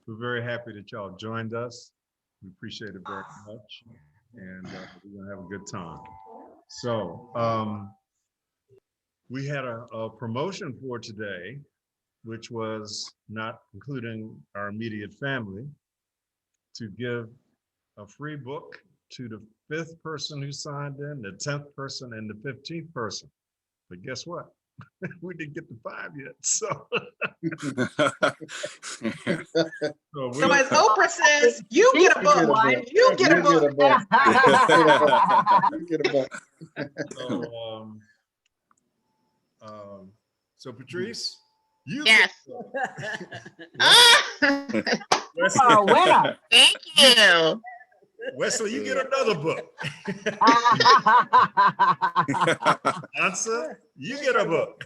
We're very happy that y'all joined us. We appreciate it very much. And we're going to have a good time. So we had a promotion for today, which was not including our immediate family, to give a free book to the 5th person who signed in, the 10th person, and the 15th person. But guess what? We didn't get the 5 yet. So, So as Oprah says, you get a book. You get a book. You get a book. So Patrice, you Yes. Wesley, a winner. Thank you. Wesley, you get another book. Answer, you get a book.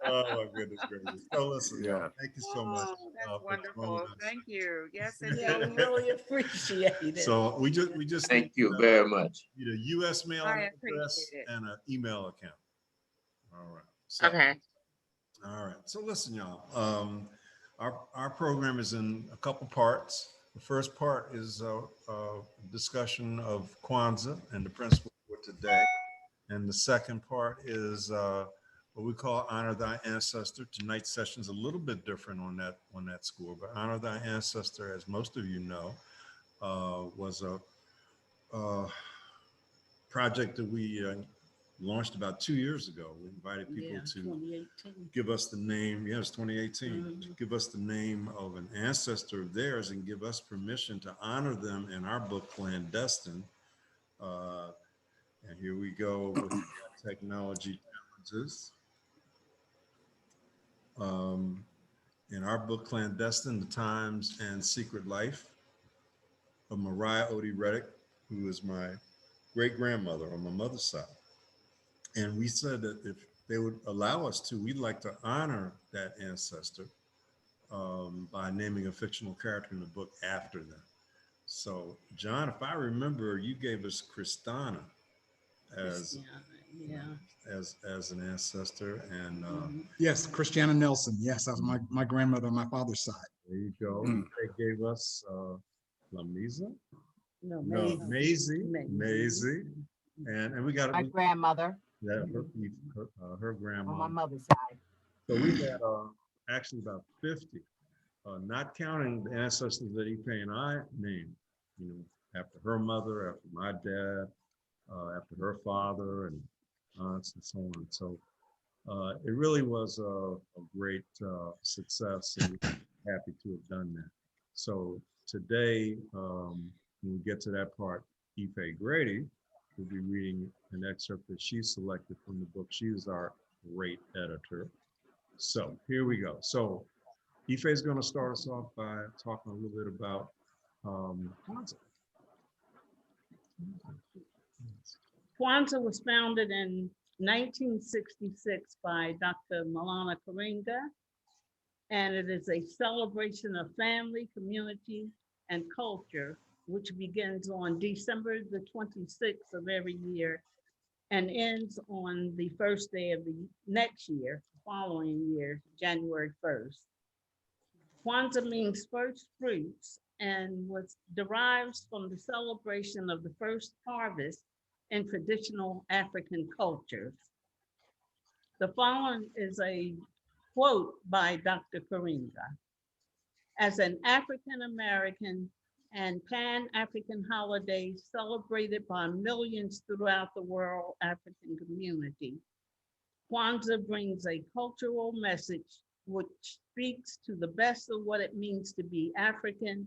Oh my goodness gracious. So listen, Yeah. thank you so much. That's for wonderful. joining us. Thank you. Yes, Yeah, we indeed. really appreciate it. So we just Thank you very much. need a U.S. mailing I address appreciate it. and an email account. All right. So, Okay. all right. So listen, y'all. Our program is in a couple parts. The first part is a discussion of Kwanzaa and the principles for today, and the second part is what we call Honor Thy Ancestor. Tonight's session is a little bit different on that score, but Honor Thy Ancestor, as most of you know, was a project that we launched about 2 years ago. We invited people to 2018. give us the name, yes, 2018, to give us the name of an ancestor of theirs and give us permission to honor them in our book, Clandestine. And here we go with technology challenges. In our book, Clandestine, The Times and Secret Life of Mariah Odie Reddick, who is my great-grandmother on my mother's side. And we said that if they would allow us to, we'd like to honor that ancestor by naming a fictional character in the book after them. So, John, if I remember, you gave us Christina as an ancestor, and Yes, Christiana Nelson. Yes, that was my grandmother on my father's side. there you go. They gave us Lamisa, No, Maisie, and we got My grandmother her on grandma. my mother's side. So we had actually about 50, not counting the ancestors that Ife and I named, after her mother, after my dad, after her father, and aunts and so on. So it really was a great success, and we're happy to have done that. So today, when we get to that part, Ife Grady will be reading an excerpt that she selected from the book. She is our great editor. So here we go. So Ife is going to start us off by talking a little bit about Kwanzaa. Kwanzaa was founded in 1966 by Dr. Malana Karinga, and it is a celebration of family, community, and culture, which begins on December the 26th of every year and ends on the first day of the next year, following year, January 1st. Kwanzaa means first fruits and derives from the celebration of the first harvest in traditional African cultures. The following is a quote by Dr. Karinga. As an African-American and Pan-African holiday celebrated by millions throughout the world African community, Kwanzaa brings a cultural message which speaks to the best of what it means to be African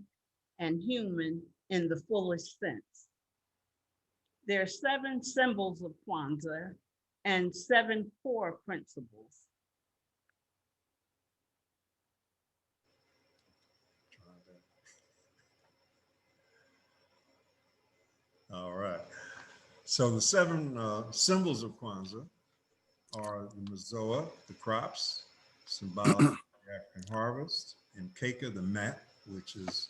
and human in the fullest sense. There are 7 symbols of Kwanzaa and 7 core principles. All right. So the 7 symbols of Kwanzaa are the Mazoa, the crops, symbolic of the African harvest, and Keka, the mat, which is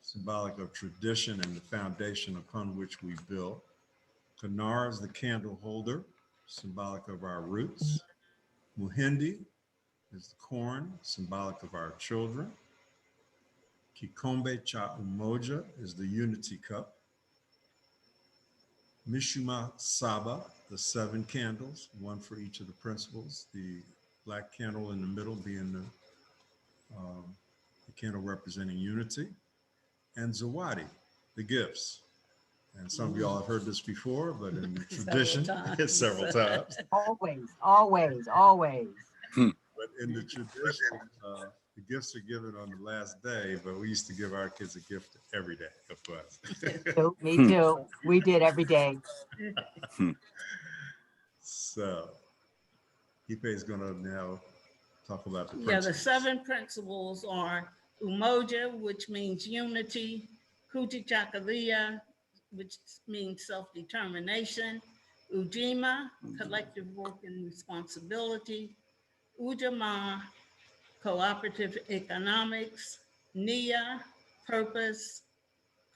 symbolic of tradition and the foundation upon which we build. Kanar is the candle holder, symbolic of our roots. Muhindi is the corn, symbolic of our children. Kikombe cha umoja is the unity cup. Mishuma Saba, the 7 candles, one for each of the principles. The black candle in the middle being the candle representing unity. And Zawadi, the gifts. And some of y'all have heard this before, but in tradition, several times. Always, always, always. But in the tradition, the gifts are given on the last day, but we used to give our kids a gift every day, of course. Me too. We did every day. So, Ipe is going to now talk about the Yeah, the principles. 7 principles are umoja, which means unity, kujichagulia, which means self-determination, ujima, collective work and responsibility, ujamaa, cooperative economics, nia, purpose,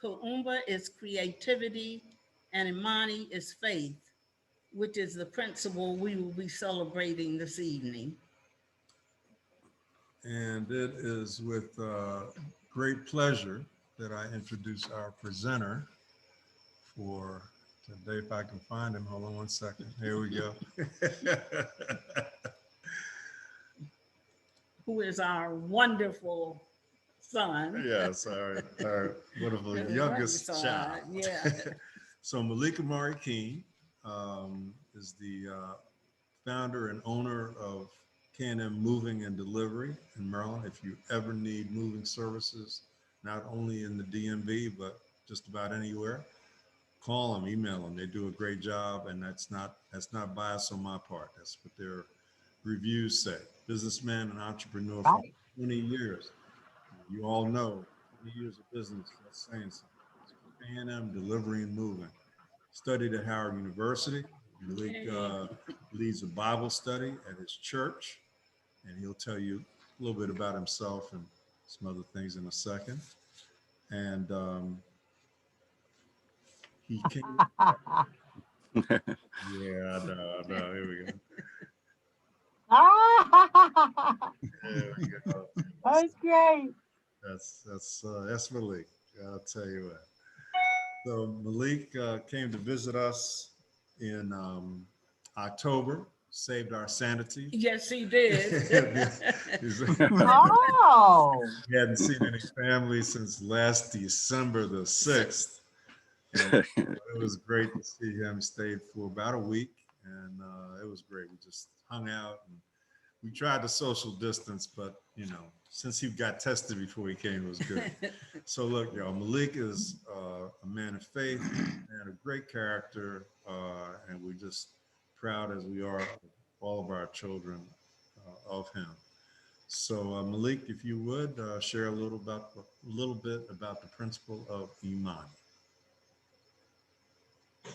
kuumba is creativity, and imani is faith, which is the principle we will be celebrating this evening. And it is with great pleasure that I introduce our presenter for today. If I can find him, hold on one second. Here we go. Who is our wonderful son. Yes, our wonderful youngest child. Yeah. So Malik Amari Keene is the founder and owner of K&M Moving and Delivery in Maryland. If you ever need moving services, not only in the DMV, but just about anywhere, call them, email them. They do a great job, and that's not bias on my part. That's what their reviews say. Businessman and entrepreneur for 20 years. You all know 20 years of business, that's saying something. K&M Delivery and Moving. Studied at Howard University. Malik leads a Bible study at his church, and he'll tell you a little bit about himself and some other things in a second. And he came. Yeah, no, here we go. There we go. That's great. That's Malik. I'll tell you what. So Malik came to visit us in October, saved our sanity. Yes, he did. Oh. He hadn't seen any family since last December the 6th. And it was great to see him. Stayed for about a week, and it was great. We just hung out, and we tried to social distance, but since he got tested before he came, it was good. So look, y'all, Malik is a man of faith and a great character, and we're just proud as we are of all of our children of him. So Malik, if you would share a little bit about the principle of Imani.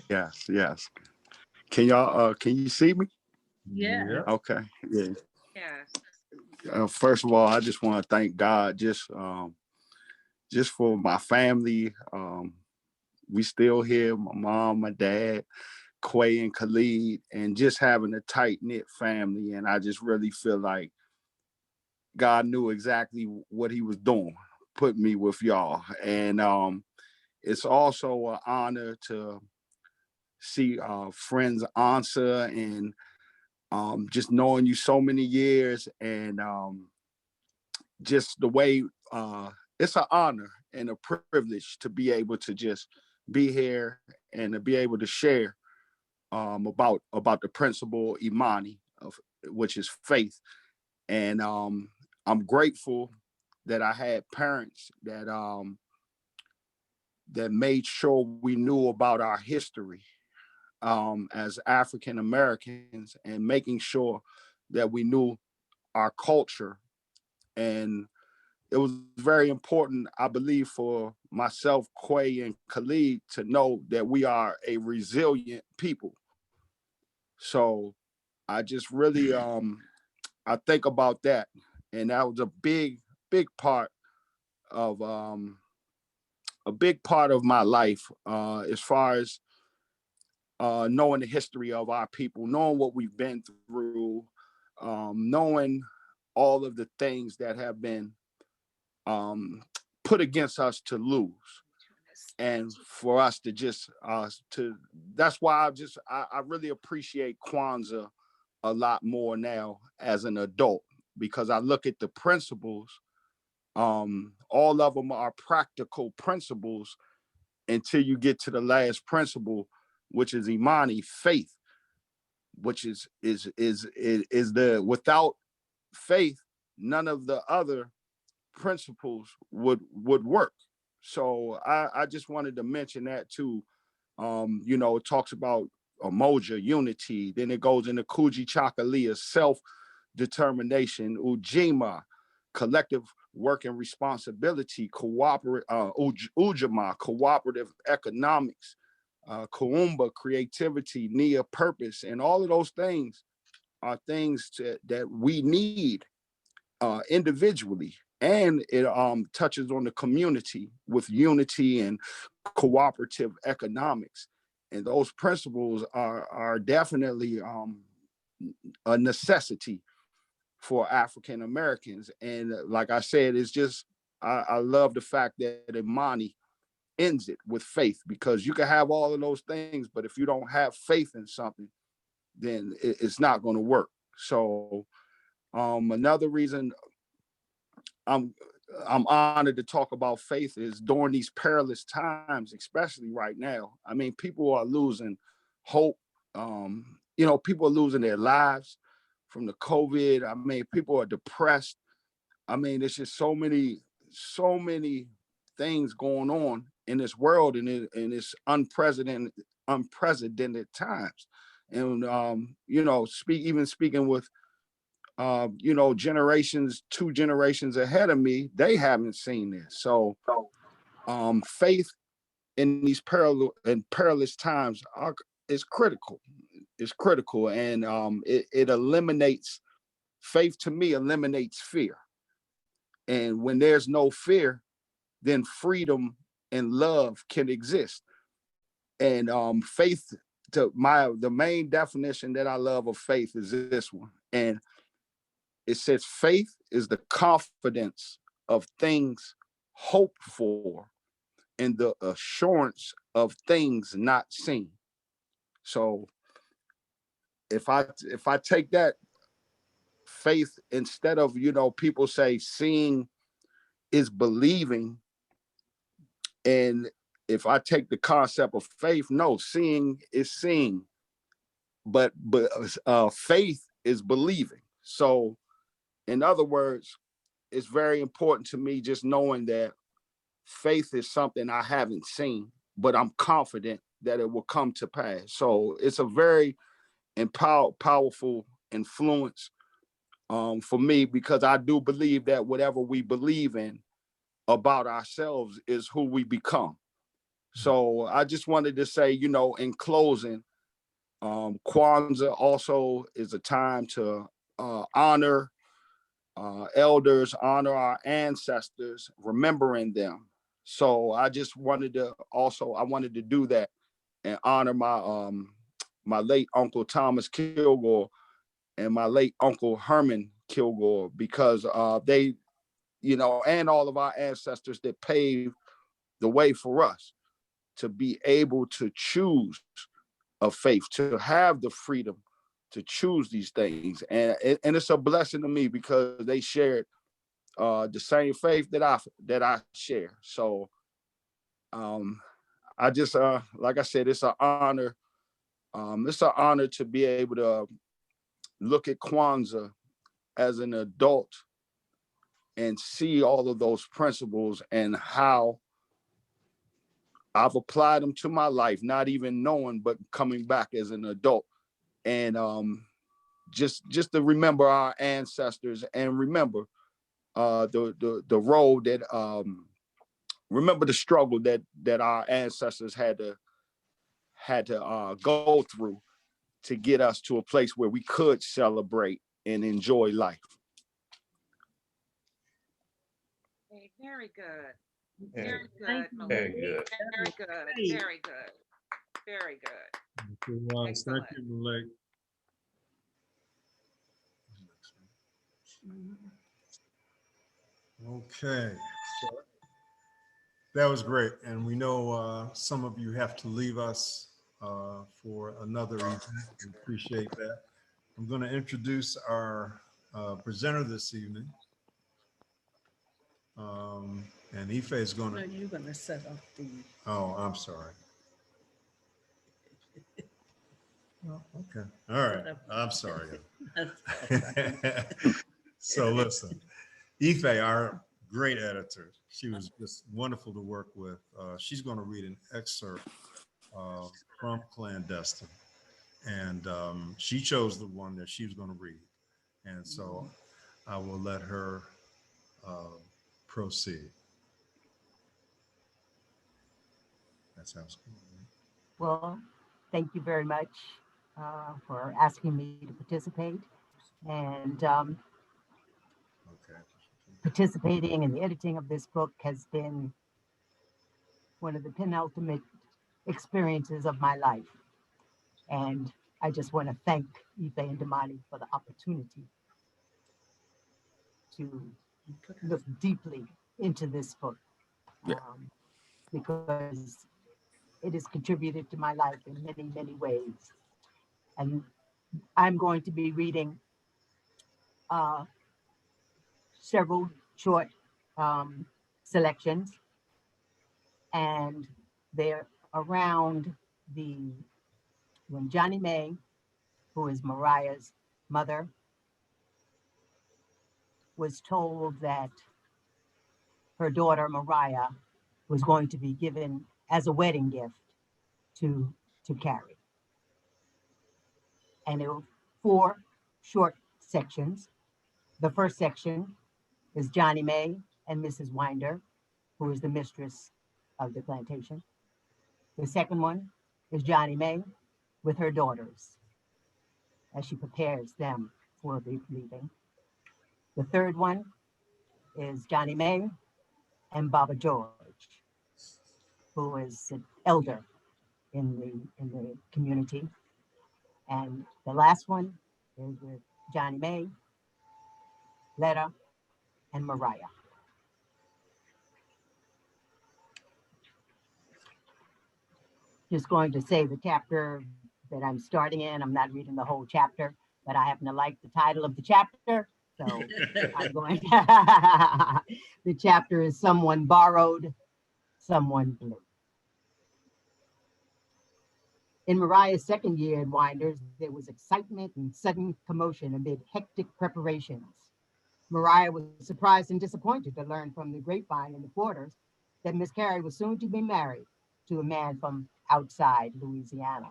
Yes. Can you see me? Yeah. Okay. Yeah. Yes. First of all, I just want to thank God just for my family. We still here, my mom, my dad, Quay and Khalid, and just having a tight-knit family. And I just really feel like God knew exactly what he was doing, put me with y'all. And it's also an honor to see friends answer, and just knowing you so many years, and just the way it's an honor and a privilege to be able to just be here and to be able to share about the principle Imani, which is faith. And I'm grateful that I had parents that made sure we knew about our history as African Americans, and making sure that we knew our culture. And it was very important, I believe, for myself, Quay, and Khalid to know that we are a resilient people. So I just really, I think about that. And that was a big part of my life, as far as knowing the history of our people, knowing what we've been through, knowing all of the things that have been put against us to lose, and for us to just that's why I really appreciate Kwanzaa a lot more now as an adult, because I look at the principles. All of them are practical principles until you get to the last principle, which is Imani, faith, which is the without faith, none of the other principles would work. So I just wanted to mention that too. It talks about Umoja, unity, then it goes into Kuji Chakalia, self-determination, Ujima, collective work and responsibility, Ujamaa, cooperative economics, Kuumba, creativity, Nia, purpose, and all of those things are things that we need individually. And it touches on the community with unity and cooperative economics. And those principles are definitely a necessity for African Americans. And like I said, it's just, I love the fact that Imani ends it with faith, because you can have all of those things, but if you don't have faith in something, then it's not going to work. So another reason I'm honored to talk about faith is during these perilous times, especially right now. I mean, people are losing hope. People are losing their lives from the COVID. I mean, people are depressed. I mean, there's just so many things going on in this world, and in this unprecedented times. And speaking with two generations ahead of me, they haven't seen this. So faith in these perilous times is critical. It's critical. And it eliminates, faith to me eliminates fear. And when there's no fear, then freedom and love can exist. And faith, the main definition that I love of faith is this one. And it says faith is the confidence of things hoped for and the assurance of things not seen. So if I take that faith, instead of, people say seeing is believing, and if I take the concept of faith, no, seeing is seeing, but faith is believing. So in other words, it's very important to me just knowing that faith is something I haven't seen, but I'm confident that it will come to pass. So it's a very powerful influence for me, because I do believe that whatever we believe in about ourselves is who we become. So I just wanted to say, in closing, Kwanzaa also is a time to honor elders, honor our ancestors, remembering them. So I just wanted to do that and honor my late Uncle Thomas Kilgore and my late Uncle Herman Kilgore, because they, and all of our ancestors that paved the way for us to be able to choose a faith, to have the freedom to choose these things. And it's a blessing to me, because they shared the same faith that I share. So I just like I said, it's an honor. It's an honor to be able to look at Kwanzaa as an adult and see all of those principles and how I've applied them to my life, not even knowing, but coming back as an adult. And just to remember our ancestors, and remember the road that remember the struggle that our ancestors had to go through to get us to a place where we could celebrate and enjoy life. Okay, very good. Yeah. Very Thank good, you. Very Malik. good. Very good. Great. Very good. Very good. Thank Excellent. you, Malik. Okay. So that was great. And we know some of you have to leave us for another event. We appreciate that. I'm going to introduce our presenter this evening. And Ife is going No, to, you're gonna set up the. oh, I'm sorry. Oh, okay. All right. I'm sorry. So listen, Ife, our great editor, she was just wonderful to work with. She's going to read an excerpt from Clandestine. And she chose the one that she was going to read. And so I will let her proceed. That sounds cool. Well, thank you very much for asking me to participate. And Okay. participating in the editing of this book has been one of the penultimate experiences of my life. And I just want to thank Ife and Imani for the opportunity to look deeply into this book, Yeah. because it has contributed to my life in many, many ways. And I'm going to be reading uh, several short selections, and they're around when Johnny May, who is Mariah's mother, was told that her daughter Mariah was going to be given as a wedding gift to Carrie. And it was 4 short sections. The first section is Johnny May and Mrs. Winder, who is the mistress of the plantation. The second one is Johnny May with her daughters as she prepares them for leaving. The third one is Johnny May and Baba George, who is an elder in the community. And the last one is with Johnny May, Letta, and Mariah. Just going to say the chapter that I'm starting in, I'm not reading the whole chapter, but I happen to like the title of the chapter. So I'm going, the chapter is Someone Borrowed, Someone Blew. In Mariah's second year at Winders, there was excitement and sudden commotion amid hectic preparations. Mariah was surprised and disappointed to learn from the grapevine in the quarters that Miss Carey was soon to be married to a man from outside Louisiana.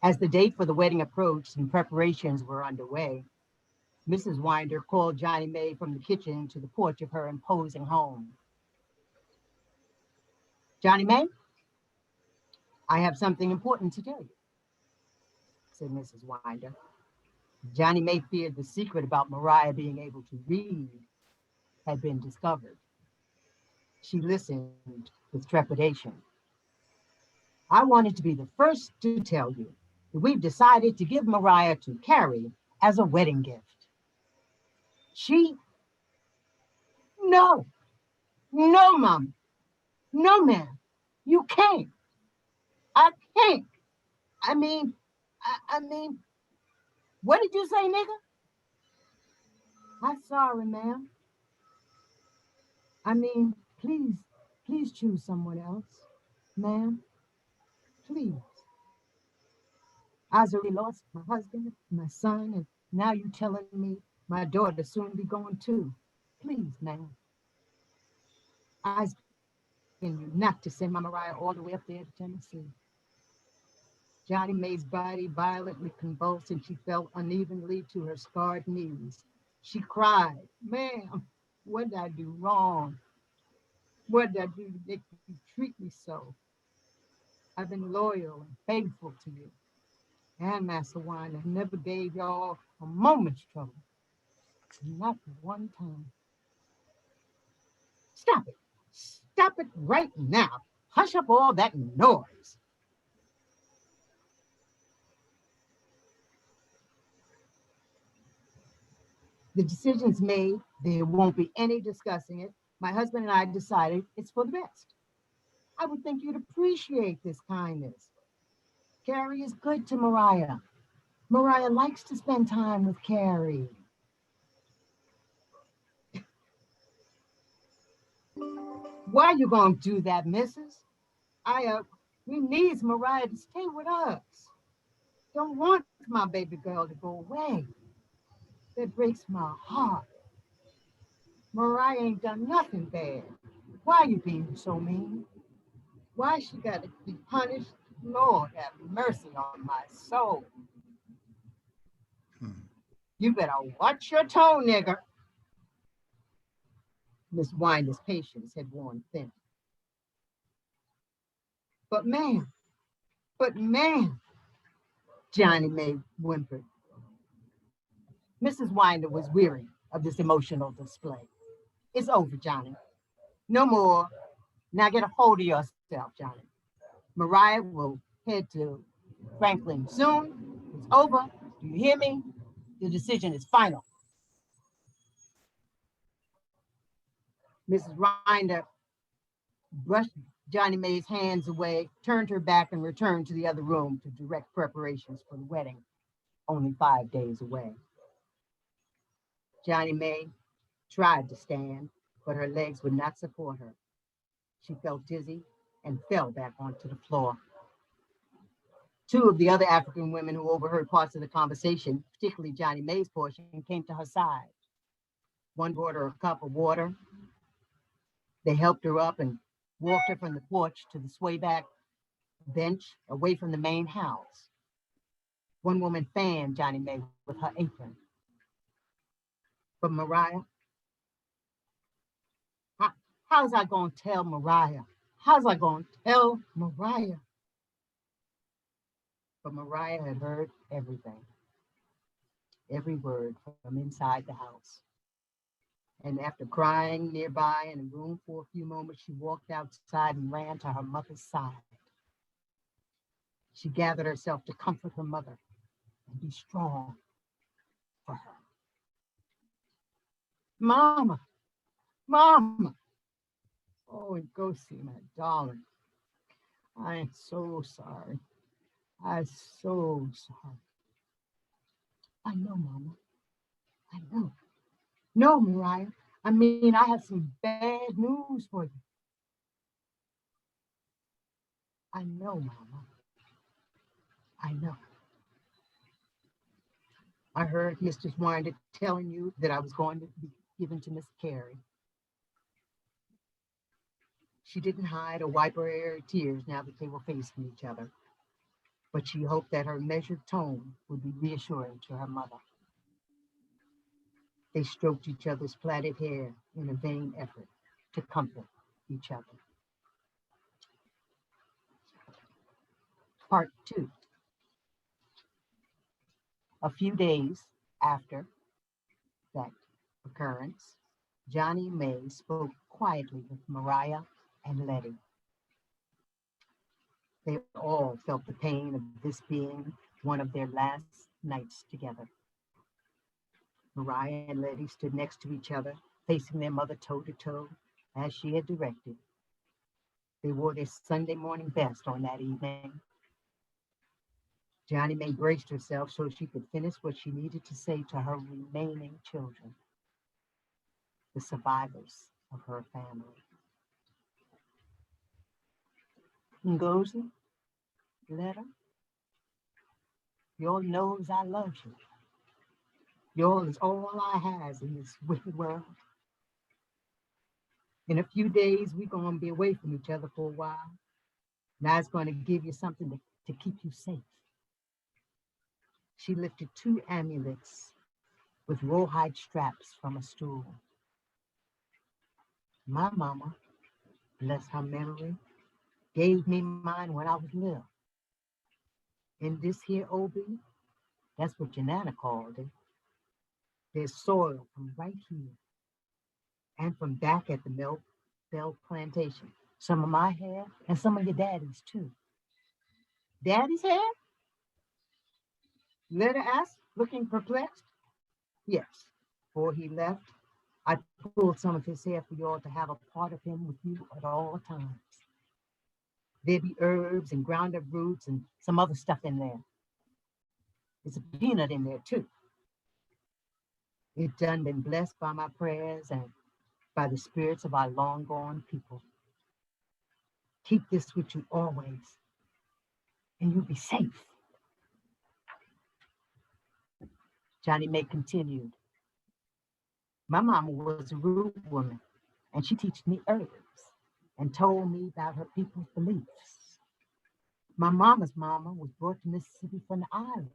As the date for the wedding approached and preparations were underway, Mrs. Winder called Johnny May from the kitchen to the porch of her imposing home. "Johnny May, I have something important to tell you," said Mrs. Winder. Johnny May feared the secret about Mariah being able to read had been discovered. She listened with trepidation. "I wanted to be the first to tell you that we've decided to give Mariah to Carrie as a wedding gift. She, no, no, Mom, no, ma'am, you can't. I can't. I mean, I mean, what did you say, nigga? I'm sorry, ma'am. I mean, please choose someone else, ma'am, please. I already lost my husband, my son, and now you telling me my daughter soon be going too. Please, ma'am. I was begging you not to send my Mariah all the way up there to Tennessee." Johnny May's body violently convulsed and she fell unevenly to her scarred knees. She cried, "Ma'am, what did I do wrong? What did I do to make you treat me so? I've been loyal and faithful to you. And Master Winder never gave y'all a moment's trouble. Not one time. Stop it. Stop it right now. Hush up all that noise." The decision's made. There won't be any discussing it. My husband and I decided it's for the best. I would think you'd appreciate this kindness. Carrie is good to Mariah. Mariah likes to spend time with Carrie. Why you gonna do that, missus? We needs Mariah to stay with us. Don't want my baby girl to go away. That breaks my heart. Mariah ain't done nothing bad. Why you being so mean? Why she gotta be punished? Lord have mercy on my soul. You better watch your tone, nigger. Miss Winder's patience had worn thin. But man, Johnny May whimpered. Mrs. Winder was weary of this emotional display. It's over, Johnny. No more. Now get a hold of yourself, Johnny. Mariah will head to Franklin soon. It's over. Do you hear me? The decision is final. Mrs. Winder brushed Johnny May's hands away, turned her back, and returned to the other room to direct preparations for the wedding, only 5 days away. Johnny May tried to stand, but her legs would not support her. She felt dizzy and fell back onto the floor. Two of the other African women who overheard parts of the conversation, particularly Johnny May's portion, came to her side. One brought her a cup of water. They helped her up and walked her from the porch to the swayback bench away from the main house. One woman fanned Johnny May with her apron. But Mariah, how's I gonna tell Mariah? How's I gonna tell Mariah? But Mariah had heard everything, every word from inside the house. And after crying nearby in a room for a few moments, she walked outside and ran to her mother's side. She gathered herself to comfort her mother and be strong for her. Mama, Mama. Oh, and go see my darling. I am so sorry. I'm so sorry. I know, Mama. I know. No, Mariah. I mean, I have some bad news for you. I know, Mama. I know. I heard Mr. Winder telling you that I was going to be given to Miss Carey. She didn't hide or wipe her tears now that they were facing each other, but she hoped that her measured tone would be reassuring to her mother. They stroked each other's plaited hair in a vain effort to comfort each other. Part 2. A few days after that occurrence, Johnny May spoke quietly with Mariah and Letty. They all felt the pain of this being one of their last nights together. Mariah and Letty stood next to each other, facing their mother toe to toe, as she had directed. They wore their Sunday morning best on that evening. Johnny May braced herself so she could finish what she needed to say to her remaining children, the survivors of her family. Ngozi, Letta, y'all knows I love you. Y'all is all I has in this wicked world. In a few days, we're going to be away from each other for a while. Now it's going to give you something to keep you safe. She lifted 2 amulets with rawhide straps from a stool. My mama, bless her memory, gave me mine when I was little. In this here obi, that's what your nana called it. There's soil from right here and from back at the Milk Bell Plantation. Some of my hair and some of your daddy's too. Daddy's hair? Letta asked, looking perplexed. Yes, Before he left, I pulled some of his hair for you all to have a part of him with you at all times. There'd be herbs and ground up roots and some other stuff in there. There's a peanut in there too. It done been blessed by my prayers and by the spirits of our long gone people. Keep this with you always, and you'll be safe. Johnny May continued. My mama was a root woman, and she taught me herbs and told me about her people's beliefs. My mama's mama was brought to Mississippi from the islands.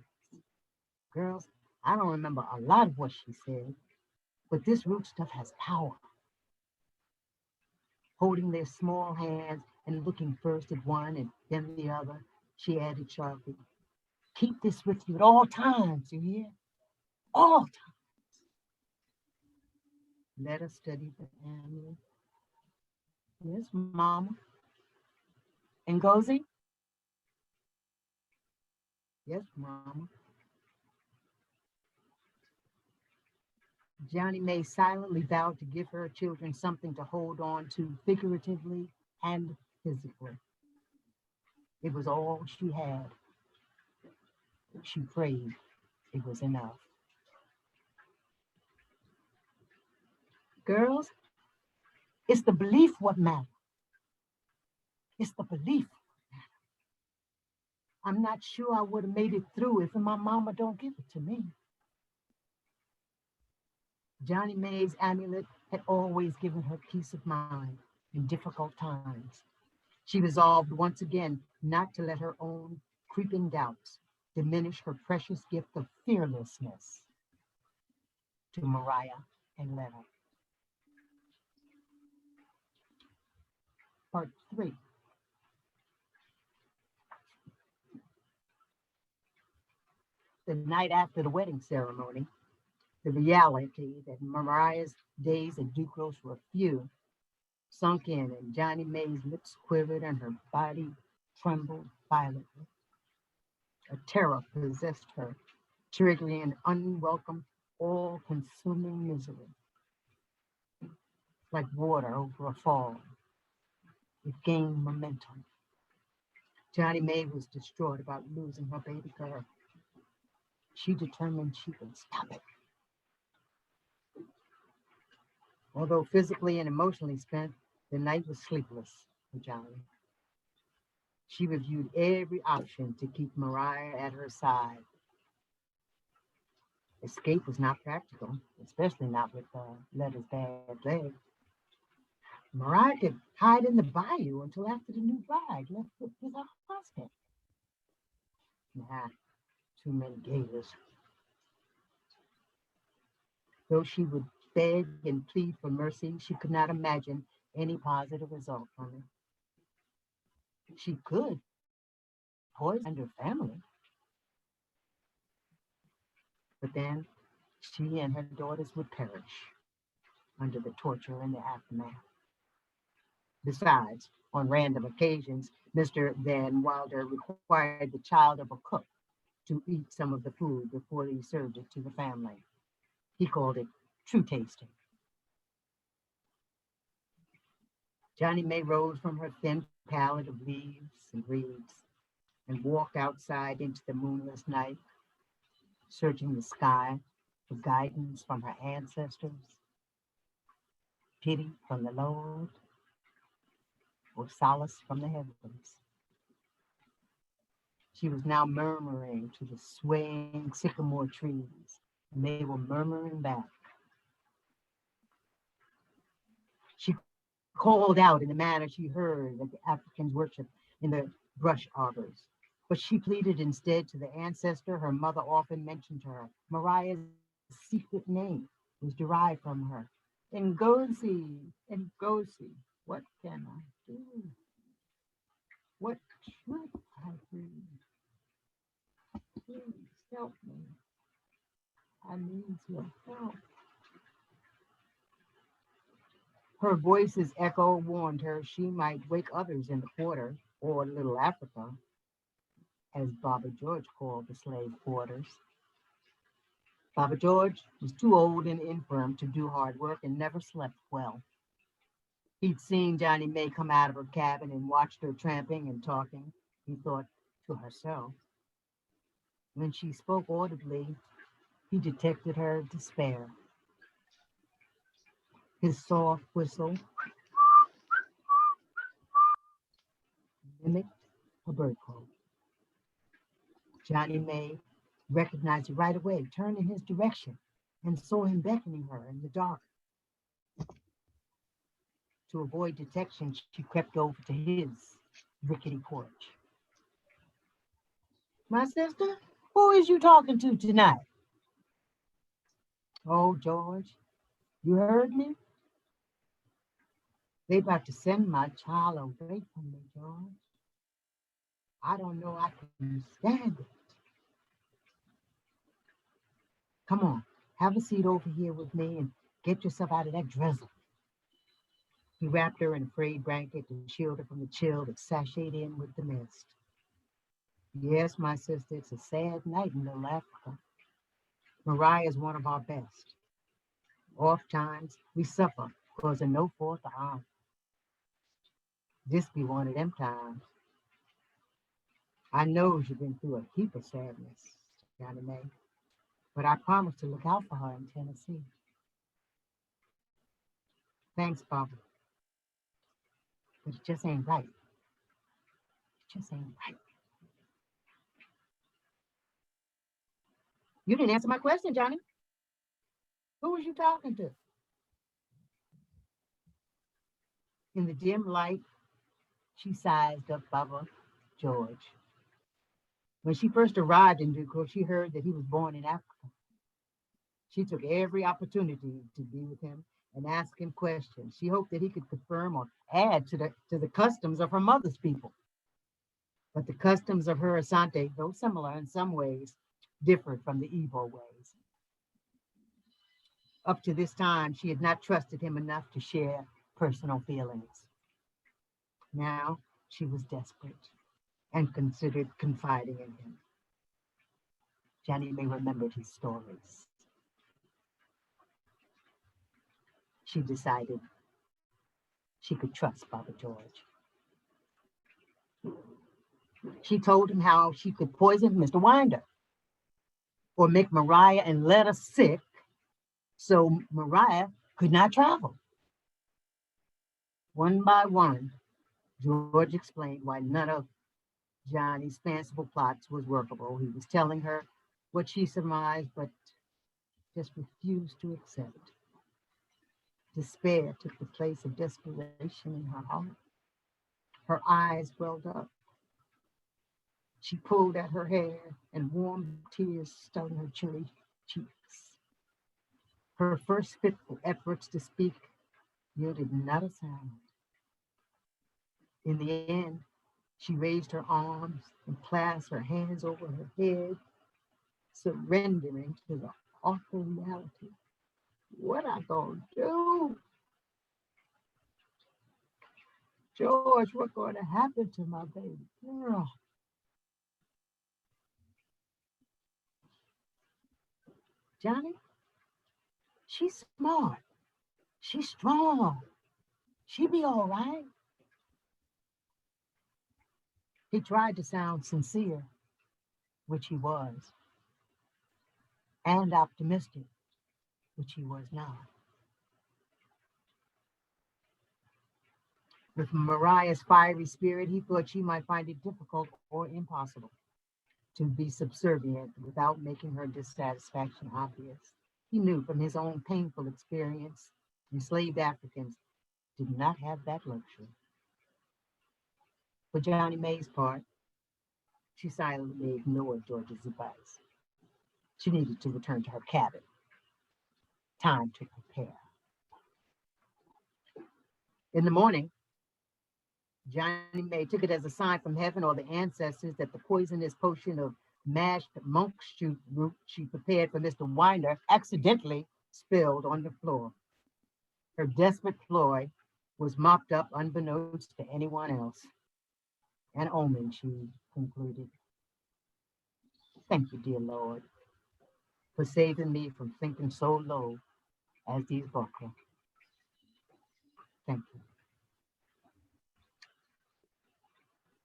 Girls, I don't remember a lot of what she said, but this root stuff has power. Holding their small hands and looking first at one and then the other, she added sharply, keep this with you at all times, you hear? All times. Let us study the amulet. Yes, Mama. Ngozi? Yes, Mama. Johnny May silently vowed to give her children something to hold on to figuratively and physically. It was all she had. She prayed it was enough. Girls, it's the belief what matters. It's the belief. I'm not sure I would have made it through if my mama don't give it to me. Johnny May's amulet had always given her peace of mind in difficult times. She resolved once again not to let her own creeping doubts diminish her precious gift of fearlessness to Mariah and Letta. Part 3. The night after the wedding ceremony, the reality that Mariah's days at Ducros were few sunk in, and Johnny May's lips quivered and her body trembled violently. A terror possessed her, triggering an unwelcome, all-consuming misery. Like water over a fall, it gained momentum. Johnny May was distraught about losing her baby girl. She determined she would stop it. Although physically and emotionally spent, the night was sleepless for Johnny. She reviewed every option to keep Mariah at her side. Escape was not practical, especially not with Letta's bad leg. Mariah could hide in the bayou until after the new bride left with her husband. Nah, too many gators. Though she would beg and plead for mercy, she could not imagine any positive result from it. She could poison her family, but then she and her daughters would perish under the torture and the aftermath. Besides, on random occasions, Mr. Van Wilder required the child of a cook to eat some of the food before he served it to the family. He called it true tasting. Johnny May rose from her thin pallet of leaves and reeds and walked outside into the moonless night, searching the sky for guidance from her ancestors, pity from the Lord, or solace from the heavens. She was now murmuring to the swaying sycamore trees, and they were murmuring back. She called out in the manner she heard that the Africans worship in the brush arbors, but she pleaded instead to the ancestor her mother often mentioned to her. Mariah's secret name was derived from her. Ngozi, Ngozi, what can I do? What should I do? Please help me. I need your help. Her voice's echo warned her she might wake others in the quarter, or Little Africa, as Baba George called the slave quarters. Baba George was too old and infirm to do hard work and never slept well. He'd seen Johnny May come out of her cabin and watched her tramping and talking, he thought to herself. When she spoke audibly, he detected her despair. His soft whistle mimicked a bird call. Johnny May recognized it right away, turned in his direction, and saw him beckoning her in the dark. To avoid detection, she crept over to his rickety porch. My sister, who is you talking to tonight? Oh, George, you heard me? They about to send my child away from me, George. I don't know I can stand it. Come on, have a seat over here with me and get yourself out of that drizzle. He wrapped her in a frayed blanket to shield her from the chill that sashayed in with the mist. Yes, my sister, it's a sad night in Little Africa. Mariah is one of our best. Oft times we suffer because of no fault of ours. This be one of them times. I know you've been through a heap of sadness, Johnny May, but I promise to look out for her in Tennessee. Thanks, Barbara. But it just ain't right. It just ain't right. You didn't answer my question, Johnny. Who was you talking to? In the dim light, she sized up Baba George. When she first arrived in Duco, she heard that he was born in Africa. She took every opportunity to be with him and ask him questions. She hoped that he could confirm or add to the customs of her mother's people. But the customs of her Asante, though similar in some ways, differed from the Igbo ways. Up to this time, she had not trusted him enough to share personal feelings. Now she was desperate and considered confiding in him. Johnny May remembered his stories. She decided she could trust Baba George. She told him how she could poison Mr. Winder or make Mariah and Letta sick so Mariah could not travel. One by one, George explained why none of Johnny's fanciful plots was workable. He was telling her what she surmised, but just refused to accept. Despair took the place of desperation in her heart. Her eyes welled up. She pulled at her hair, and warm tears stung her chilly cheeks. Her first fitful efforts to speak yielded not a sound. In the end, she raised her arms and clasped her hands over her head, surrendering to the awful reality. What I gonna do? George, what's gonna happen to my baby girl? Johnny, she's smart. She's strong. She be all right. He tried to sound sincere, which he was, and optimistic, which he was not. With Mariah's fiery spirit, he thought she might find it difficult or impossible to be subservient without making her dissatisfaction obvious. He knew from his own painful experience, enslaved Africans did not have that luxury. For Johnny May's part, she silently ignored George's advice. She needed to return to her cabin. Time to prepare. In the morning, Johnny May took it as a sign from heaven or the ancestors that the poisonous potion of mashed monk shoot root she prepared for Mr. Winder accidentally spilled on the floor. Her desperate ploy was mopped up unbeknownst to anyone else. An omen, she concluded. Thank you, dear Lord, for saving me from sinking so low as these buckler. Thank you.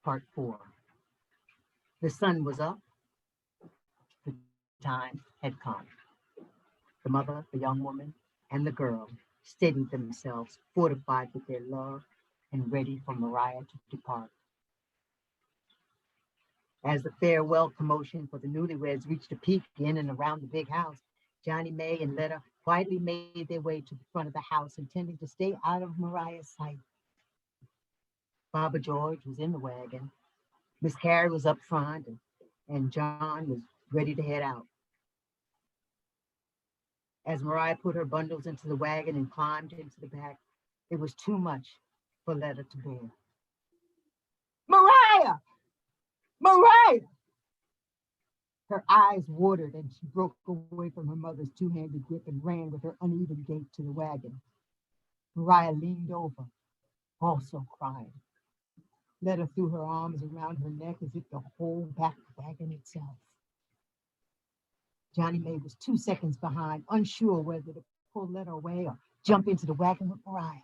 Part 4. The sun was up. The time had come. The mother, the young woman, and the girl steadied themselves, fortified with their love and ready for Mariah to depart. As the farewell commotion for the newlyweds reached a peak in and around the big house, Johnny May and Letta quietly made their way to the front of the house, intending to stay out of Mariah's sight. Baba George was in the wagon. Miss Carrie was up front, and John was ready to head out. As Mariah put her bundles into the wagon and climbed into the back, it was too much for Letta to bear. Mariah! Mariah! Her eyes watered and she broke away from her mother's two-handed grip and ran with her uneven gait to the wagon. Mariah leaned over, also crying. Letta threw her arms around her neck as if to hold back the wagon itself. Johnny May was 2 seconds behind, unsure whether to pull Letta away or jump into the wagon with Mariah.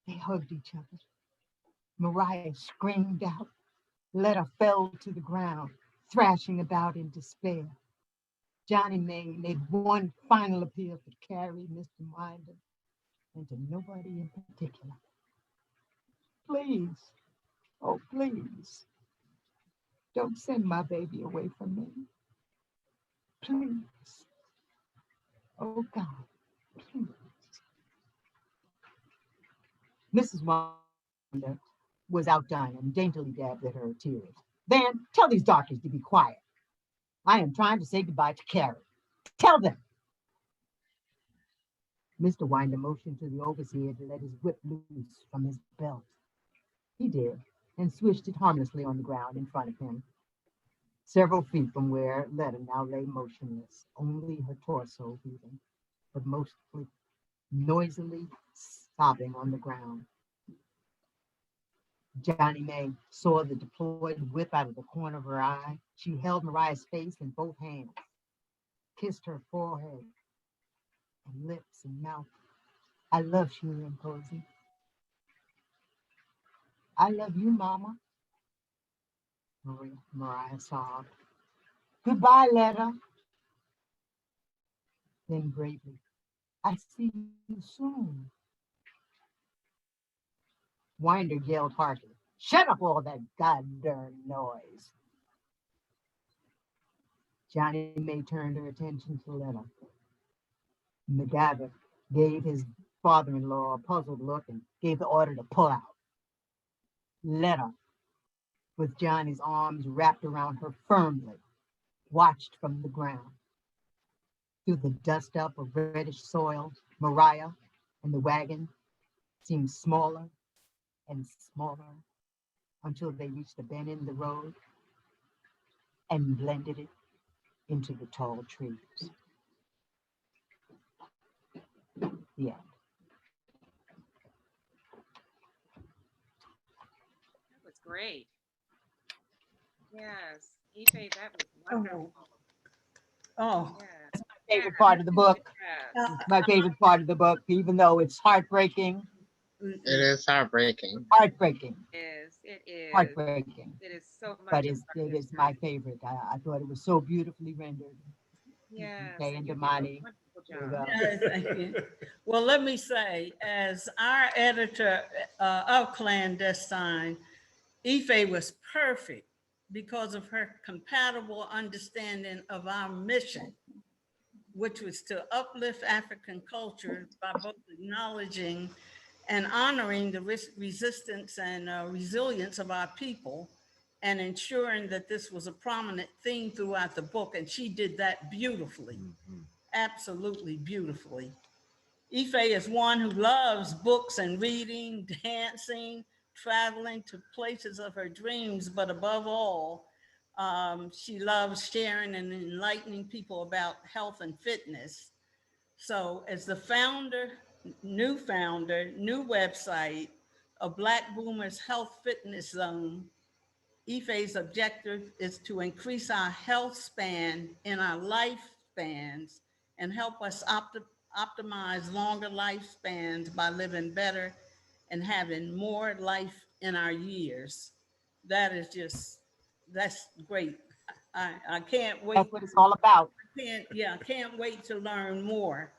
They hugged each other. Mariah screamed out. Letta fell to the ground, thrashing about in despair. Johnny May made one final appeal to Carrie, Mr. Minder, and to nobody in particular. Please, oh please, don't send my baby away from me. Please. Oh God, please. Mrs. Minder was outdone and daintily dabbed at her tears. Van, tell these darkies to be quiet. I am trying to say goodbye to Carrie. Tell them. Mr. Winder motioned to the overseer to let his whip loose from his belt. He did, and swished it harmlessly on the ground in front of him, several feet from where Letta now lay motionless, only her torso beating, but mostly noisily sobbing on the ground. Johnny May saw the deployed whip out of the corner of her eye. She held Mariah's face in both hands, kissed her forehead and lips and mouth. I love you, and Posey. I love you, Mama. Mariah sobbed. Goodbye, Letta. Then bravely, I see you soon. Winder yelled harshly. Shut up all that goddamn noise. Johnny May turned her attention to Letta. McGavick gave his father-in-law a puzzled look and gave the order to pull out. Letta, with Johnny's arms wrapped around her firmly, watched from the ground. Through the dust-up of reddish soil, Mariah and the wagon seemed smaller and smaller until they reached a bend in the road and blended it into the tall trees. The end. That was great. Yes. Ife, that was wonderful. Oh, Yes. Favorite part of the book. Yes. My favorite part of the book, even though it's heartbreaking. It is heartbreaking. Heartbreaking. It is. Heartbreaking. It is so much. But a it part of is history. my favorite. I thought it was so beautifully rendered. Yes. Okay, and you did a Imani. wonderful job. yeah, thank you. Well, let me say, as our editor of Clandestine, Ife was perfect because of her compatible understanding of our mission, which was to uplift African culture by both acknowledging and honoring the resistance and resilience of our people and ensuring that this was a prominent theme throughout the book. And she did that beautifully, absolutely beautifully. Ife is one who loves books and reading, dancing, traveling to places of her dreams, but above all, she loves sharing and enlightening people about health and fitness. So as the new website of Black Boomers Health Fitness Zone, Ife's objective is to increase our health span in our life lifespans and help us optimize longer lifespans by living better and having more life in our years. That is just, that's great. I can't wait. That's what it's all about. I can't wait to learn more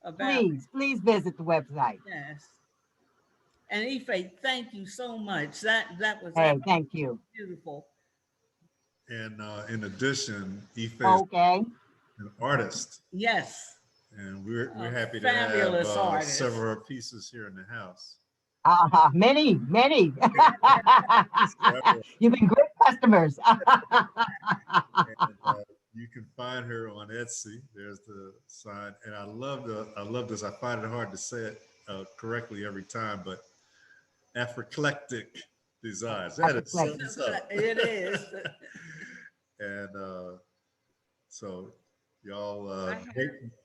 about Please visit the website. Yes. And Ife, thank you so much. That was Hey, thank you. beautiful. And in addition, Ife is Okay. an artist, Yes. and we're A happy to have fabulous artist. several pieces here in the house. Many. You've been great customers. And, you can find her on Etsy. There's the sign, and I love this. I find it hard to say it correctly every time, but Afroeclectic designs. That is so tough. It is. And so y'all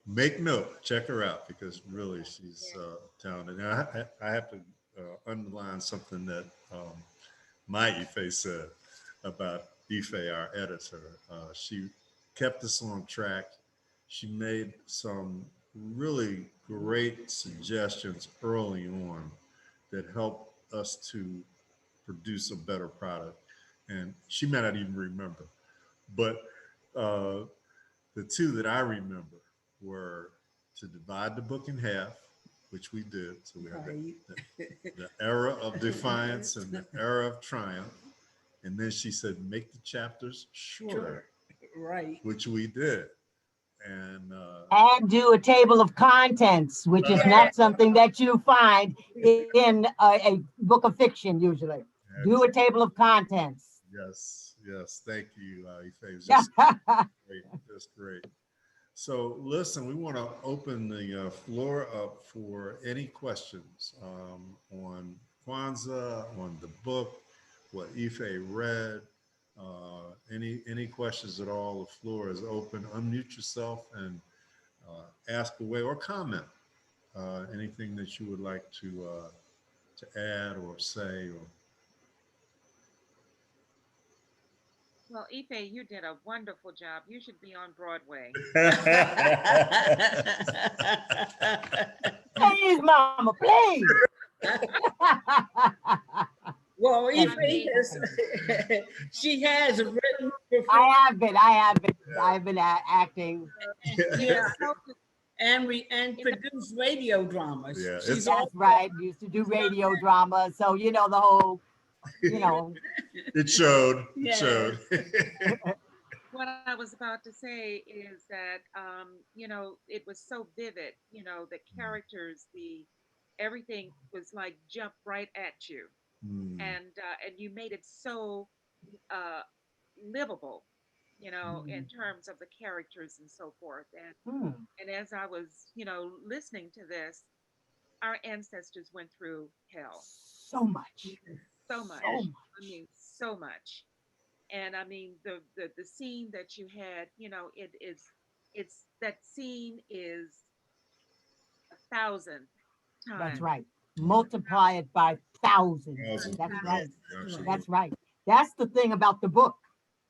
make note, check her out, because really she's talented. Now I have to underline something that my Ife said about Ife, our editor. She kept us on track. She made some really great suggestions early on that helped us to produce a better product. And she may not even remember, but the two that I remember were to divide the book in half, which we did. So we have the era of defiance and the era of triumph. And then she said, make the chapters shorter, Right. which we did. And do a table of contents, which is not something that you find in a book of fiction usually. Do a table of contents. yes, thank you, Ife. It was just great, just great. So listen, we want to open the floor up for any questions on Kwanzaa, on the book, what Ife read, any questions at all. The floor is open. Unmute yourself and ask away or comment. Anything that you would like to add or say. Well, Ife, you did a wonderful job. You should be on Broadway. Please, Mama, please. Well, Thank Ife she has written before. I have been acting. Yeah. And produce radio dramas. Yeah, She's That's right. Used to do radio drama. So, the whole, It showed. Yeah. It showed. What I was about to say is that, it was so vivid, the characters, everything was like jump right at you. And you made it so livable, in terms of the characters and so forth. And as I was, listening to this, our ancestors went through hell. So much. So much. I mean, so much. And I mean, the scene that you had, it's that scene is 1,000 times. That's right. Multiply it by thousands. That's right. That's right. That's the thing about the book.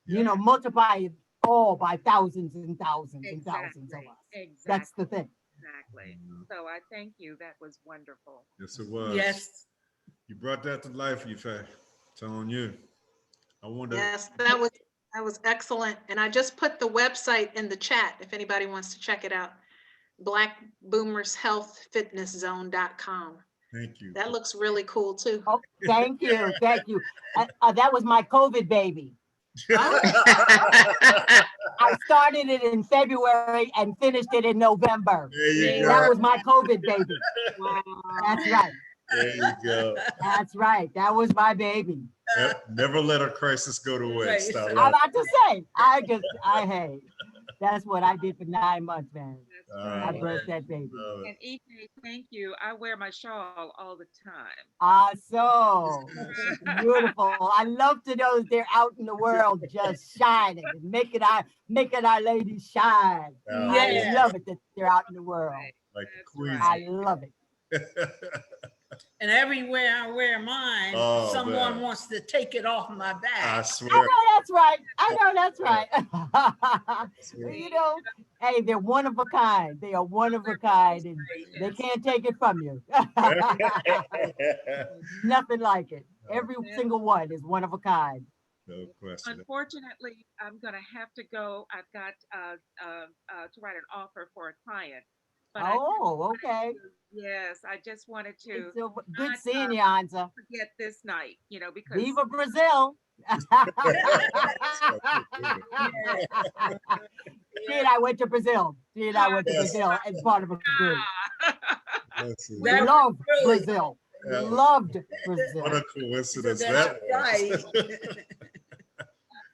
Multiply it all by thousands and thousands and thousands of us. Exactly. That's the thing. Exactly. So I thank you. That was wonderful. Yes, it was. Yes. You brought that to life, Ife. It's on you. I wonder. Yes, that was excellent. And I just put the website in the chat if anybody wants to check it out. blackboomershealthfitnesszone.com. Thank you. That looks really cool too. Oh, thank you. Thank you. That was my COVID baby. I started it in February and finished it in November. There you That go. was my COVID baby. That's right. There you go. That's right. That was my baby. Never let a crisis go to waste. I I'm love about to say, hey, that's what I did for 9 months, man. I birthed that baby. And Ife, thank you. I wear my shawl all the time. So beautiful. I love to know that they're out in the world just shining and making our ladies shine. I love it that they're out in the world. Like the queen. I love it. And everywhere I wear mine, someone wants to take it off my back. I swear. I know that's right. Hey, they're one of a kind. They are one of a kind, and they can't take it from you. Nothing like it. Every single one is one of a kind. No question. Unfortunately, I'm gonna have to go. I've got to write an offer for a client. But Oh, okay. yes, I just wanted to So good not seeing you, Anza. forget this night, you know, because Viva Brazil. She and I went to Brazil. She and I went to Brazil as part of a group. We That was loved really- Brazil. We Yeah. loved What Brazil. a coincidence That's that was.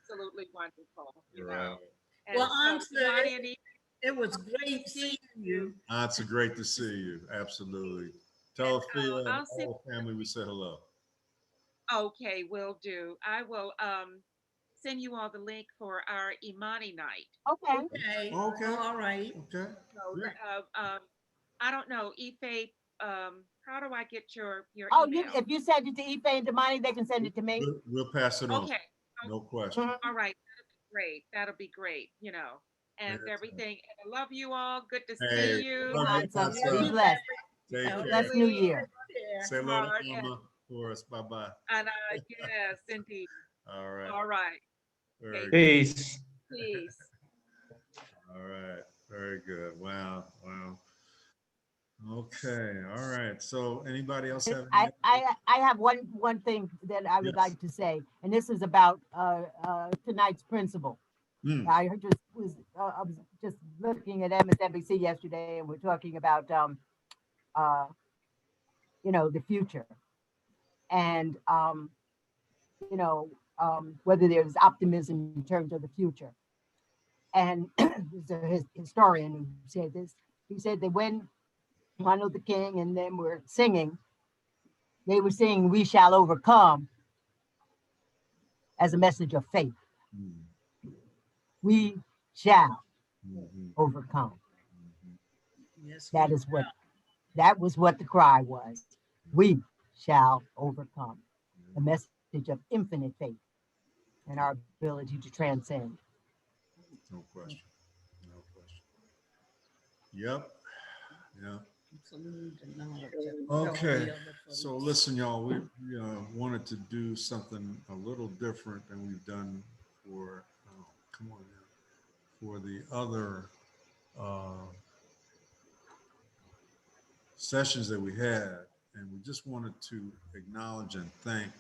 absolutely wonderful, you Right. know. And Well, so, honestly, Imani and Eve, It was great seeing you. It's great to see you. Absolutely. Tell Thea and I'll send. all the family we said hello. Okay, will do. I will send you all the link for our Imani night. Okay. Okay. Okay. All right. Okay. So, Great. I don't know, Ife, how do I get your Oh, email? if you send it to Ife and Damani, they can send it to me. We'll pass it on. Okay, No question. all right, that'll be great. That'll be great, you know, and Fantastic. everything. And I love you all. Good to Hey, see you. love you, So Anza. be blessed. Take care. Blessed New Year. Say hello to Heart and- Mama for us. Bye-bye. And yes, indeed. All right. All right. Very good. Peace. Peace. All right. Very good. Wow. Wow. Okay. All right. So anybody else have? I have one thing that I would Yes. like to say, and this is about tonight's principal. Hmm. I was just looking at MSNBC yesterday, and we're talking about the future, and whether there's optimism in terms of the future. And there's a historian who said this. He said that when Martin Luther King and them were singing, they were singing "We Shall Overcome" as a message of faith. Hmm. We shall Mhm. overcome. Yes. That was what the cry was. We shall overcome. A message of infinite faith and our ability to transcend. No question. No question. Yep. Yeah. Okay. So listen, y'all, we wanted to do something a little different than we've done for, come on now, for the other sessions that we had. And we just wanted to acknowledge and thank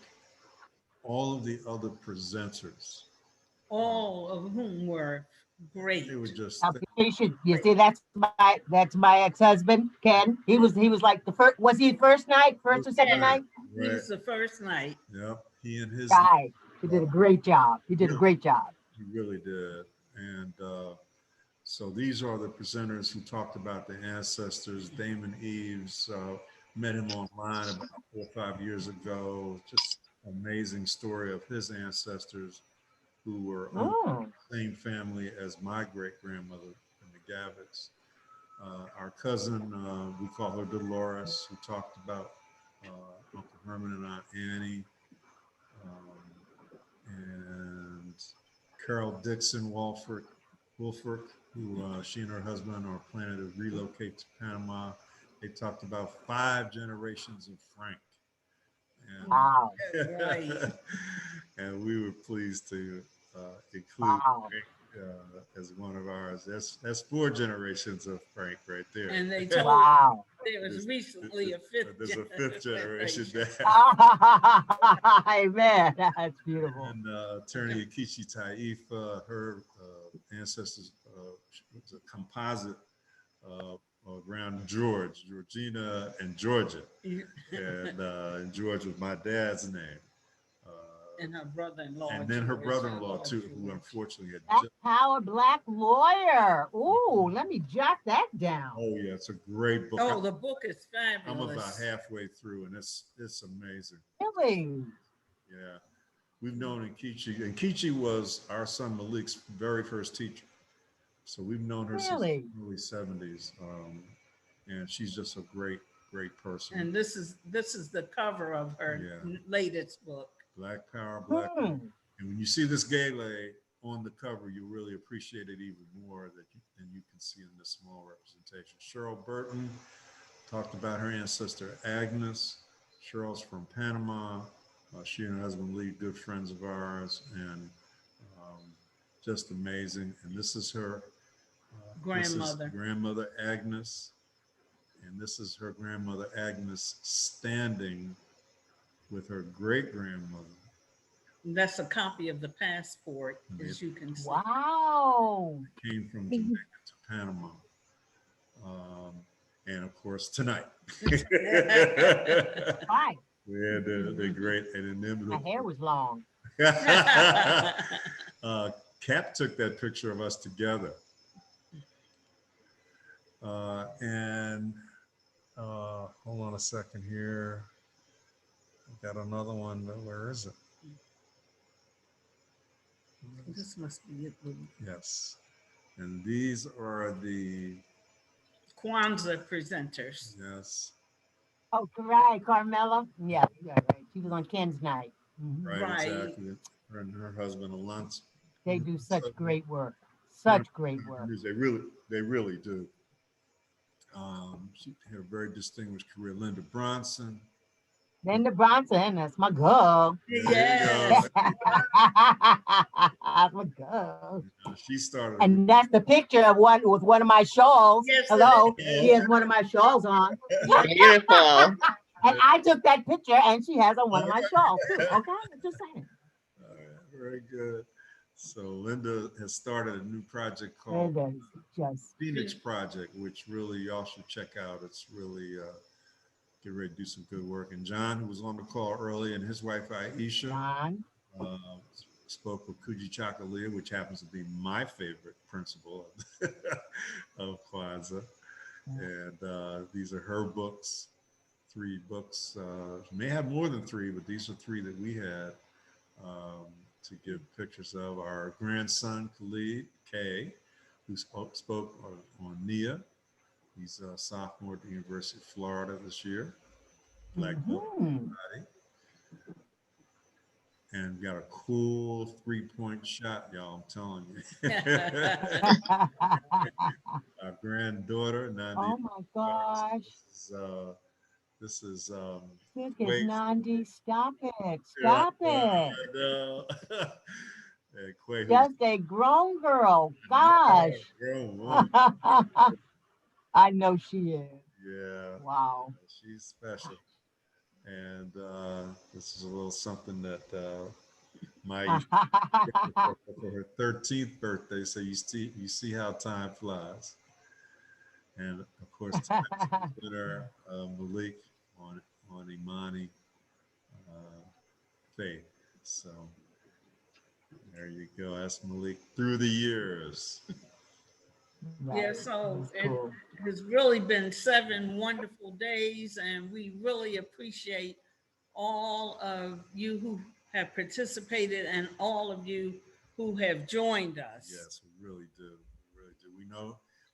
all of the other presenters. All of whom were great. It was just, You see, that's my ex-husband, Ken. He was like the first. Was he first or second night? It was the first night. Yep. He and his Guy. He did a great job. He really did. And so these are the presenters who talked about the ancestors. Damon Eves, met him online about 4 or 5 years ago. Just amazing story of his ancestors who were on the same family as my great-grandmother and the Gavitt's. Our cousin, we call her Dolores, who talked about Uncle Herman and Aunt Annie. And Carol Dixon Wolford, who she and her husband are planning to relocate to Panama. They talked about 5 generations of Frank. And, Wow. and we were pleased to include Frank as one of ours. That's 4 generations of Frank right there. And they told there was recently a 5th There's a 5th generation there. Amen. That's beautiful. And attorney Akichi Taifa, her ancestors was a composite around Georgina, and Georgia. And George was my dad's name. And her brother-in-law. And then her brother-in-law too, who unfortunately had Black Power, Black Lawyer. Ooh, let me jot that down. Oh yeah, it's a great book. Oh, the book is fabulous. I'm about halfway through, and it's amazing. Really? Yeah, we've known Akichi, and Akichi was our son Malik's very first teacher. So we've known her since the early 70s, and she's just a great person. And this is the cover of her latest book. Black Power, Black Power. And when you see this gala on the cover, you really appreciate it even more than you can see in this small representation. Cheryl Burton talked about her ancestor Agnes. Cheryl's from Panama. She and her husband Lee, good friends of ours, and just amazing. And this is her Grandmother. grandmother Agnes, and this is her grandmother Agnes standing with her great grandmother. That's a copy of the passport, as you can see. Wow. Came from Jamaica to Panama. And of course, tonight. Right. We had the great and My inimitable. hair was long. Cap took that picture of us together. Hold on a second here. I've got another one. Where is it? This must be it. Yes. And these are the, Kwanzaa presenters. yes, Oh, right, Carmela. Yeah, right. She was on Ken's night. Mhm. right, Right. exactly. Her and her husband, Alonso. They do such great work. Such great work. They really do. She had a very distinguished career. Linda Bronson. Linda Bronson, that's my girl. Yes. That's my girl. She started. And that's the picture of one with one of my shawls. Yes, it Hello, is. she has one of my shawls on. Beautiful. And I took that picture and she has on one of my shawls too. Okay, just saying. All right, very good. So Linda has started a new project called It is just Phoenix Project, which really y'all should check out. It's really get ready to do some good work. And John, who was on the call earlier, and his wife Aisha John. spoke with Kuji Chakalia, which happens to be my favorite principal of Kwanzaa. And these are her books, 3 books. She may have more than 3, but these are 3 that we had to give pictures of. Our grandson, Khalid K, who spoke on NIA. He's a sophomore at the University of Florida this year. Black belt, and got a cool 3-point shot, y'all. I'm telling you. Our granddaughter, Nandi. Oh my gosh. This is Look at Quay. Nandi. Stop it. Stop it. And Quay, who's Just a grown girl. Gosh. grown woman. I know she is. Yeah. Wow. She's special. And this is a little something that my for her 13th birthday. So you see how time flies. And of course, winner Malik on Imani faith. So there you go. That's Malik through the years. Yeah, so That's cool. it has really been 7 wonderful days, and we really appreciate all of you who have participated and all of you who have joined us. Yes, we really do. We really do.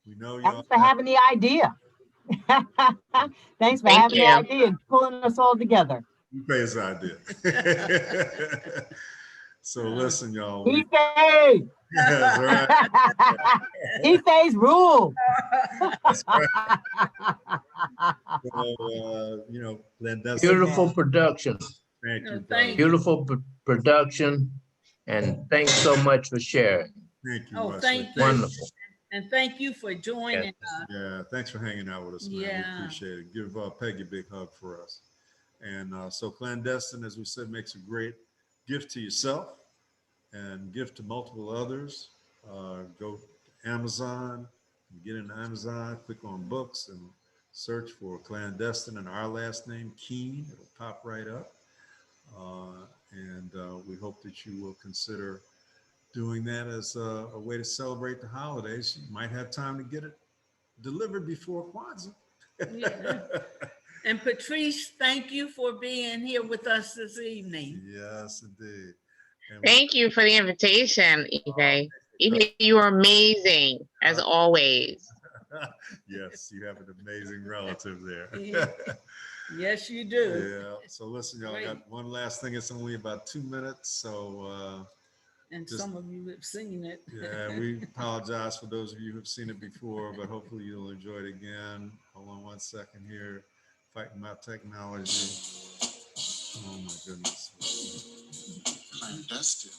We know y'all. Thanks for having the idea. Thanks for Thank having the you. idea and pulling us all together. We pay his idea. So listen, y'all. Ife! That's right. Ife's rule. That's right. So, Landessa. Beautiful production, Thank you. Thank you. beautiful production, and thanks so much for sharing. Thank you. Oh, Wesley. thank you. Wonderful. And thank you for joining us. Yeah, thanks for hanging out with us, man. Yeah. We appreciate it. Give Peggy a big hug for us. And so Clandestine, as we said, makes a great gift to yourself and gift to multiple others. Go to Amazon, get into Amazon, click on books and search for Clandestine and our last name, Keene. It'll pop right up. And we hope that you will consider doing that as a way to celebrate the holidays. You might have time to get it delivered before Kwanzaa. Yeah. And Patrice, thank you for being here with us this evening. Yes, indeed. And Thank you for the invitation, Eve. Eve, you are amazing as always. yes, you have an amazing relative there. Yeah. Yes, you do. Yeah. So listen, y'all, I got one last thing. It's only about 2 minutes. So And Just- some of you have seen it. Yeah, we apologize for those of you who've seen it before, but hopefully you'll enjoy it again. Hold on one second here, fighting my technology. Oh my goodness. Clandestine,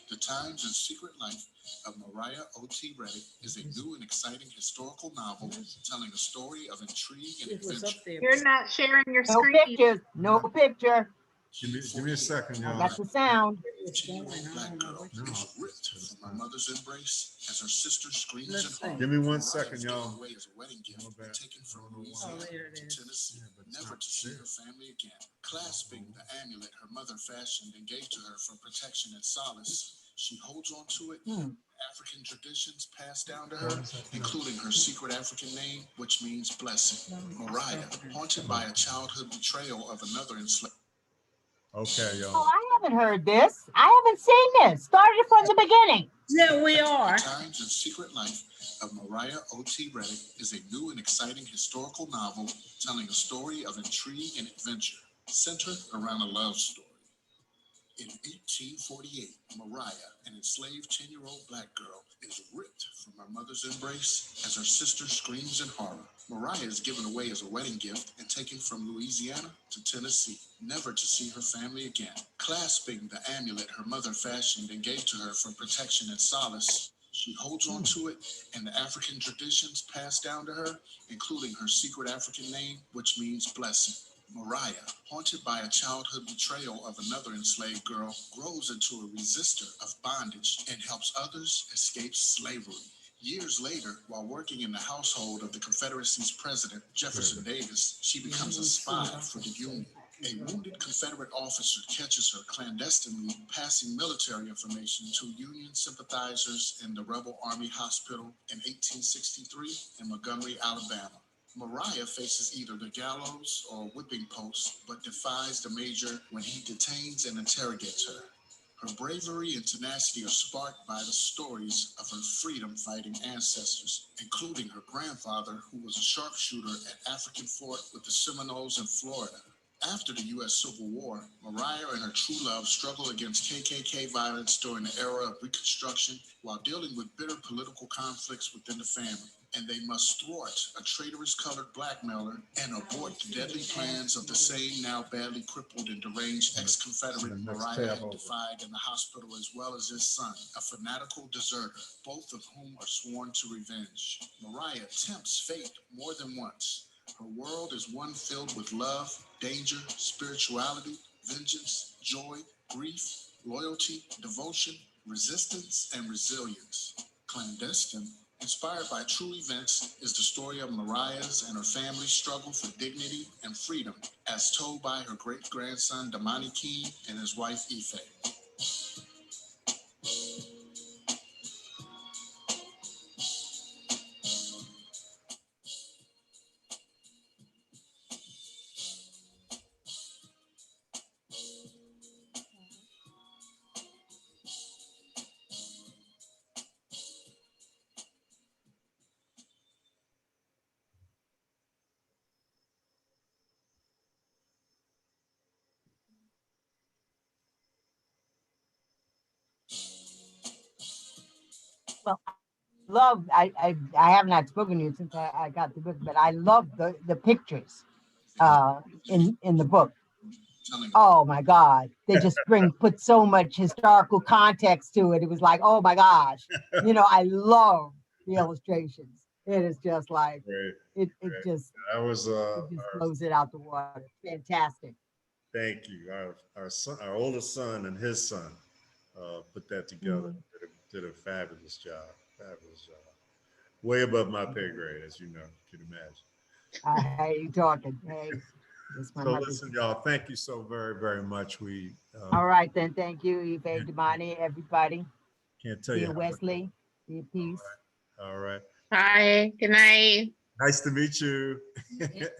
The Times and Secret Life of Mariah O.T. Reddick is a new and exciting historical novel telling a story of intrigue and It was adventure. up there. You're not sharing your No screen. pictures, no picture. Give me a second, I y'all. got the sound. It's going, I Black don't know girl which No. is ripped from her mother's embrace as her sister screams Let's in see. horror. Give me 1 Mariah second, is given y'all. away as a wedding gift Go back. and taken from Oh, Louisiana there it to is. Tennessee, Yeah, but it's never not to see there. her family again. Clasping the amulet her mother fashioned and gave to her for protection and solace, she holds on to it. African traditions passed down to her, including her secret African name, which means blessing. Mariah, haunted by a childhood betrayal of another enslaved. Okay, Oh, y'all. I haven't heard this. I haven't seen this. Started it from the beginning. Yeah, we are. The Times and Secret Life of Mariah O.T. Reddick is a new and exciting historical novel telling a story of intrigue and adventure centered around a love story. In 1848, Mariah, an enslaved 10-year-old black girl, is ripped from her mother's embrace as her sister screams in horror. Mariah is given away as a wedding gift and taken from Louisiana to Tennessee, never to see her family again. Clasping the amulet her mother fashioned and gave to her for protection and solace, she holds on to it and the African traditions passed down to her, including her secret African name, which means blessing. Mariah, haunted by a childhood betrayal of another enslaved girl, grows into a resistor of bondage and helps others escape slavery. Years later, while working in the household of the Confederacy's president, Jefferson Davis, she becomes a spy for the Union. A wounded Confederate officer catches her clandestinely passing military information to Union sympathizers in the rebel Army Hospital in 1863 in Montgomery, Alabama. Mariah faces either the gallows or whipping post, but defies the major when he detains and interrogates her. Her bravery and tenacity are sparked by the stories of her freedom-fighting ancestors, including her grandfather, who was a sharpshooter at African Fort with the Seminoles in Florida. After the U.S. Civil War, Mariah and her true love struggle against KKK violence during the era of Reconstruction while dealing with bitter political conflicts within the family. And they must thwart a traitorous colored blackmailer and abort the deadly plans of the same now badly crippled and deranged ex-Confederate Mariah had defied in the hospital, as well as his son, a fanatical deserter, both of whom are sworn to revenge. Mariah tempts fate more than once. Her world is one filled with love, danger, spirituality, vengeance, joy, grief, loyalty, devotion, resistance, and resilience. Clandestine, inspired by true events, is the story of Mariah's and her family's struggle for dignity and freedom, as told by her great-grandson, Imani Keene, and his wife, Ife. Well, I have not spoken to you since I got the book, but I love the pictures in the book. Oh my God. They just put so much historical context to it. It was like, oh my gosh. I love the illustrations. It is just like, Great. it just That was blows it out the water. Fantastic. thank you. Our son, our oldest son and his son put that together. Did a fabulous job. Fabulous job. Way above my pay grade, as you know, you can imagine. I hear you talking. Hey, that's my So mother's. listen, y'all, thank you so very, very much. We All right, then. Thank you, Ife, Imani, everybody. can't tell Dear you how much. Wesley, dear peace. All right. Bye. Good night. Nice to meet you.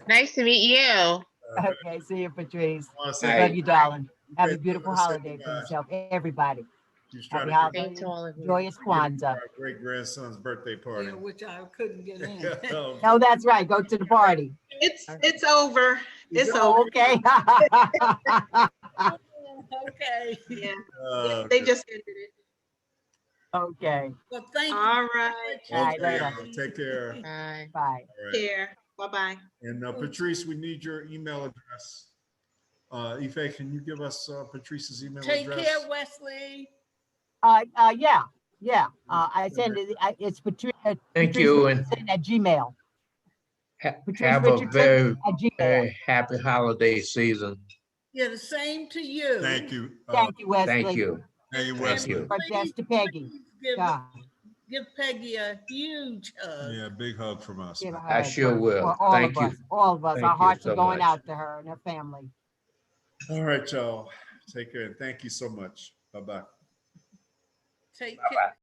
Nice to meet you. Okay, see you, Patrice. I wanna All say right. Love you, darling. Have a Thank you beautiful for saying holiday for goodbye. yourself, everybody. She's trying Happy to get Thanks to holiday, all of you. joyous Kwanzaa. our great grandson's birthday party. Yeah, which I couldn't get in. Oh, that's right. Go to the party. It's over. It's Oh, over. okay. Okay. Yeah, Oh, they just ended it. Okay, Well, thank you. All right. All right, Okay, later. take care. Bye. bye. All right. Care. Bye-bye. And Patrice, we need your email address. Ife, can you give us Patrice's email Take address? care, Wesley. Yeah. I send it, it's Patricia. Thank you, and At Gmail. Patrice have a Richardson very, at Gmail. very happy holiday season. Yeah, the same to you. Thank you. Thank you, Wesley. Thank you. Thank you, And Wesley. you. But that's to Peggy. Give, God, give Peggy a huge hug. Yeah, big hug from us. give her I a sure hug will. for all Thank of you. us, all of us. Thank Our you hearts so are going much. out to her and her family. All right, y'all. Take care. Thank you so much. Bye-bye. Take care.